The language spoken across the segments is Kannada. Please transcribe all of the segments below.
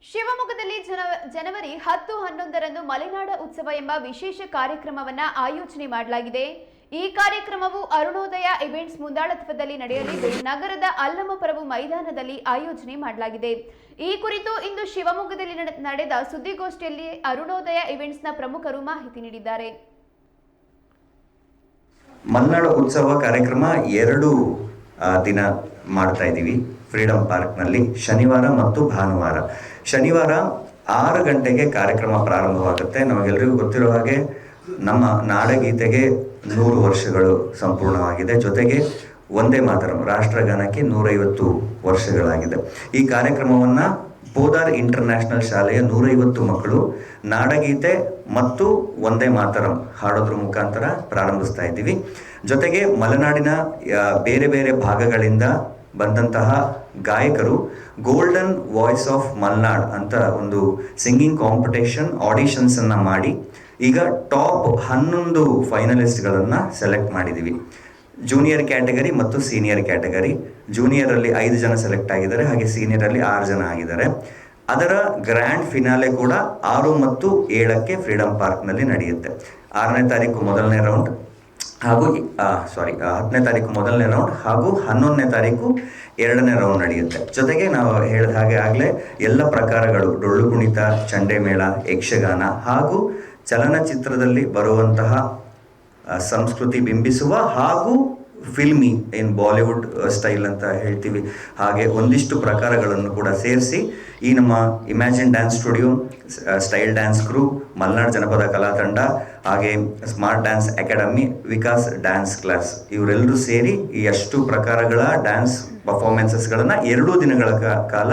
ಶಿವಮೊಗ್ಗದಲ್ಲಿ ಜನವರಿ 10-11ರಂದು ಮಲೆನಾಡ ಉತ್ಸವ ಎಂಬ ವಿಶೇಷ ಕಾರ್ಯಕ್ರಮವನ್ನು ಆಯೋಜನೆ ಮಾಡಲಾಗಿದೆ. ಈ ಕಾರ್ಯಕ್ರಮವು ಅರುಣೋದಯ ಇವೆಂಟ್ಸ್ ಮುಂದಾಳತ್ವದಲ್ಲಿ ನಡೆಯಲಿದ್ದು ನಗರದ ಅಲ್ಲಮಪರವು ಮೈದಾನದಲ್ಲಿ ಆಯೋಜನೆ ಮಾಡಲಾಗಿದೆ. ಈ ಕುರಿತು ಇಂದು ಶಿವಮೊಗ್ಗದಲ್ಲಿ ನಡೆದ ಸುದ್ದಿಗೋಷ್ಠಿಯಲ್ಲಿ ಅರುಣೋದಯ ಇವೆಂಟ್ಸ್ನ ಪ್ರಮುಖರು ಮಾಹಿತಿ ನೀಡಿದ್ದಾರೆ. ಮಲೆನಾಡು ಉತ್ಸವ ಕಾರ್ಯಕ್ರಮ 2 ದಿನ ಮಾಡ್ತಾ ಇದ್ದೀವಿ ಫ್ರೀಡಂ ಪಾರ್ಕ್ನಲ್ಲಿ, ಶನಿವಾರ ಮತ್ತು ಭಾನುವಾರ. ಶನಿವಾರ 6 ಗಂಟೆಗೆ ಕಾರ್ಯಕ್ರಮ ಪ್ರಾರಂಭವಾಗುತ್ತೆ. ನಮಗೆಲ್ಲರಿಗೂ ಗೊತ್ತಿರೋ ಹಾಗೆ ನಮ್ಮ ನಾಡಗೀತೆಗೆ 100 ವರ್ಷಗಳು ಸಂಪೂರ್ಣವಾಗಿದೆ. ಜೊತೆಗೆ ವಂದೇ ಮಾತರಂ ರಾಷ್ಟ್ರಗಾನಕ್ಕೆ 150 ವರ್ಷಗಳಾಗಿದೆ. ಈ ಕಾರ್ಯಕ್ರಮವನ್ನು ಪೋದಾರ್ ಇಂಟರ್ನ್ಯಾಷನಲ್ ಶಾಲೆಯ 150 ಮಕ್ಕಳು ನಾಡಗೀತೆ ಮತ್ತು ವಂದೇ ಮಾತರಂ ಹಾಡೋದ್ರ ಮುಖಾಂತರ ಪ್ರಾರಂಭಿಸ್ತಾ ಇದ್ದೀವಿ. ಜೊತೆಗೆ ಮಲೆನಾಡಿನ ಬೇರೆ ಬೇರೆ ಭಾಗಗಳಿಂದ ಬಂದಂತಹ ಗಾಯಕರು ಗೋಲ್ಡನ್ ವಾಯ್ಸ್ ಆಫ್ ಮಲ್ನಾಡ್ ಅಂತ ಒಂದು ಸಿಂಗಿಂಗ್ ಕಾಂಪಿಟೇಷನ್ ಆಡಿಷನ್ಸನ್ನು ಮಾಡಿ ಈಗ ಟಾಪ್ 11 ಫೈನಲಿಸ್ಟ್ಗಳನ್ನು ಸೆಲೆಕ್ಟ್ ಮಾಡಿದ್ದೀವಿ. ಜೂನಿಯರ್ ಕ್ಯಾಟಗರಿ ಮತ್ತು ಸೀನಿಯರ್ ಕ್ಯಾಟಗರಿ. ಜೂನಿಯರಲ್ಲಿ 5 ಜನ ಸೆಲೆಕ್ಟ್ ಆಗಿದ್ದಾರೆ, ಹಾಗೆ ಸೀನಿಯರಲ್ಲಿ 6 ಜನ ಆಗಿದ್ದಾರೆ. ಅದರ ಗ್ರ್ಯಾಂಡ್ ಫಿನಾಲೆ ಕೂಡ 6 ಮತ್ತು 7ಕ್ಕೆ ಫ್ರೀಡಂ ಪಾರ್ಕ್ನಲ್ಲಿ ನಡೆಯುತ್ತೆ. 6ನೇ ತಾರೀಕು ಮೊದಲನೇ ರೌಂಡ್ ಹಾಗೂ 10ನೇ ತಾರೀಕು ಮೊದಲನೇ ರೌಂಡ್ ಹಾಗೂ 11ನೇ ತಾರೀಕು 2ನೇ ರೌಂಡ್ ನಡೆಯುತ್ತೆ. ಜೊತೆಗೆ ನಾವು ಹೇಳಿದ ಹಾಗೆ ಆಗಲೇ ಎಲ್ಲ ಪ್ರಕಾರಗಳು ಡೊಳ್ಳು ಕುಣಿತ, ಚಂಡೆ ಮೇಳ, ಯಕ್ಷಗಾನ ಹಾಗೂ ಚಲನಚಿತ್ರದಲ್ಲಿ ಬರುವಂತಹ ಸಂಸ್ಕೃತಿ ಬಿಂಬಿಸುವ ಹಾಗೂ ಫಿಲ್ಮಿ ಬಾಲಿವುಡ್ ಸ್ಟೈಲ್ ಅಂತ ಹೇಳ್ತೀವಿ, ಹಾಗೆ ಒಂದಿಷ್ಟು ಪ್ರಕಾರಗಳನ್ನು ಕೂಡ ಸೇರಿಸಿ ಈ ನಮ್ಮ imagine dance studio, style dance crew, Malnad ಜನಪದ ಕಲಾ ತಂಡ, ಹಾಗೆ smart dance academy, Vikas dance class ಇವರೆಲ್ಲರೂ ಸೇರಿ ಈ ಅಷ್ಟು ಪ್ರಕಾರಗಳ ಡ್ಯಾನ್ಸ್ ಪರ್ಫಾರ್ಮೆನ್ಸಸ್ಗಳನ್ನು 2 ದಿನಗಳ ಕಾಲ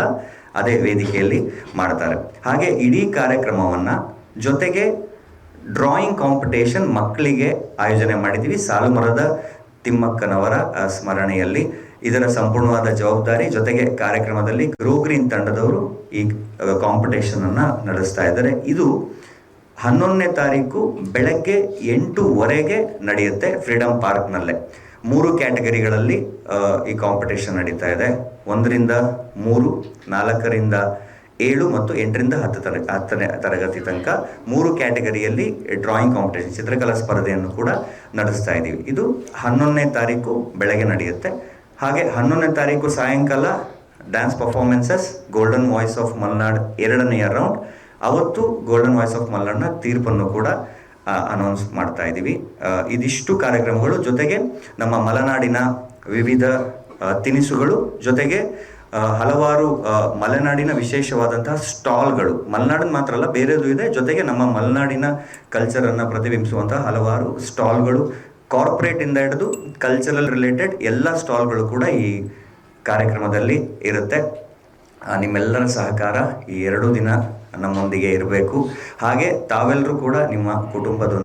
ಅದೇ ವೇದಿಕೆಯಲ್ಲಿ ಮಾಡ್ತಾರೆ. ಹಾಗೆ ಇಡೀ ಕಾರ್ಯಕ್ರಮವನ್ನು ಜೊತೆಗೆ ಡ್ರಾಯಿಂಗ್ ಕಾಂಪಿಟೇಷನ್ ಮಕ್ಕಳಿಗೆ ಆಯೋಜನೆ ಮಾಡಿದ್ದೀವಿ ಸಾಲುಮರದ ತಿಮ್ಮಕ್ಕನವರ ಸ್ಮರಣೆಯಲ್ಲಿ. ಇದರ ಸಂಪೂರ್ಣವಾದ ಜವಾಬ್ದಾರಿ ಜೊತೆಗೆ ಕಾರ್ಯಕ್ರಮದಲ್ಲಿ ಗ್ರೋ ಗ್ರೀನ್ ತಂಡದವರು ಈ ಕಾಂಪಿಟೇಷನ್ ಅನ್ನು ನಡೆಸ್ತಾ ಇದ್ದಾರೆ. ಇದು 11ನೇ ತಾರೀಕು ಬೆಳಗ್ಗೆ 8:15 ನಡೆಯುತ್ತೆ ಫ್ರೀಡಂ ಪಾರ್ಕ್ನಲ್ಲೇ. 3 ಕ್ಯಾಟಗರಿಗಳಲ್ಲಿ ಈ ಕಾಂಪಿಟೇಷನ್ ನಡೀತಾ ಇದೆ. 1ರಿಂದ 3, 4ರಿಂದ 7 ಮತ್ತು 8ರಿಂದ 10ನೇ ತರಗತಿ ತನಕ 3 ಕ್ಯಾಟಗರಿಯಲ್ಲಿ ಡ್ರಾಯಿಂಗ್ ಕಾಂಪಿಟೇಷನ್, ಚಿತ್ರಕಲಾ ಸ್ಪರ್ಧೆಯನ್ನು ಕೂಡ ನಡೆಸ್ತಾ ಇದ್ದೀವಿ. ಇದು 11ನೇ ತಾರೀಕು ಬೆಳಗ್ಗೆ ನಡೆಯುತ್ತೆ. ಹಾಗೆ 11ನೇ ತಾರೀಕು ಸಾಯಂಕಾಲ dance performances golden voice of Malnad 2ನೇ ರೌಂಡ್. ಅವತ್ತು ಗೋಲ್ಡನ್ ವಾಯ್ಸ್ ಆಫ್ ಮಲ್ನಾಡ್ನ ತೀರ್ಪನ್ನು ಕೂಡ ಅನೌನ್ಸ್ ಮಾಡ್ತಾ ಇದ್ದೀವಿ. ಇದಿಷ್ಟು ಕಾರ್ಯಕ್ರಮಗಳು ಜೊತೆಗೆ ನಮ್ಮ ಮಲೆನಾಡಿನ ವಿವಿಧ ತಿನಿಸುಗಳು ಜೊತೆಗೆ ಹಲವಾರು ಮಲೆನಾಡಿನ ವಿಶೇಷವಾದಂತಹ ಸ್ಟಾಲ್ಗಳು, ಮಲೆನಾಡಿನ ಮಾತ್ರ ಅಲ್ಲ ಬೇರೆದು ಇದೆ, ಜೊತೆಗೆ ನಮ್ಮ ಮಲೆನಾಡಿನ ಕಲ್ಚರನ್ನು ಪ್ರತಿಬಿಂಬಿಸುವಂತಹ ಹಲವಾರು ಸ್ಟಾಲ್ಗಳು, ಕಾರ್ಪೊರೇಟಿಂದ ಹಿಡಿದು ಕಲ್ಚರಲ್ ರಿಲೇಟೆಡ್ ಎಲ್ಲ ಸ್ಟಾಲ್ಗಳು ಕೂಡ ಈ ಕಾರ್ಯಕ್ರಮದಲ್ಲಿ ಇರುತ್ತೆ. ನಿಮ್ಮೆಲ್ಲರ ಸಹಕಾರ ಈ 2 ದಿನ ನಮ್ಮೊಂದಿಗೆ ಇರಬೇಕು. ಹಾಗೆ ತಾವೆಲ್ಲರೂ ಕೂಡ ನಿಮ್ಮ ಕುಟುಂಬದ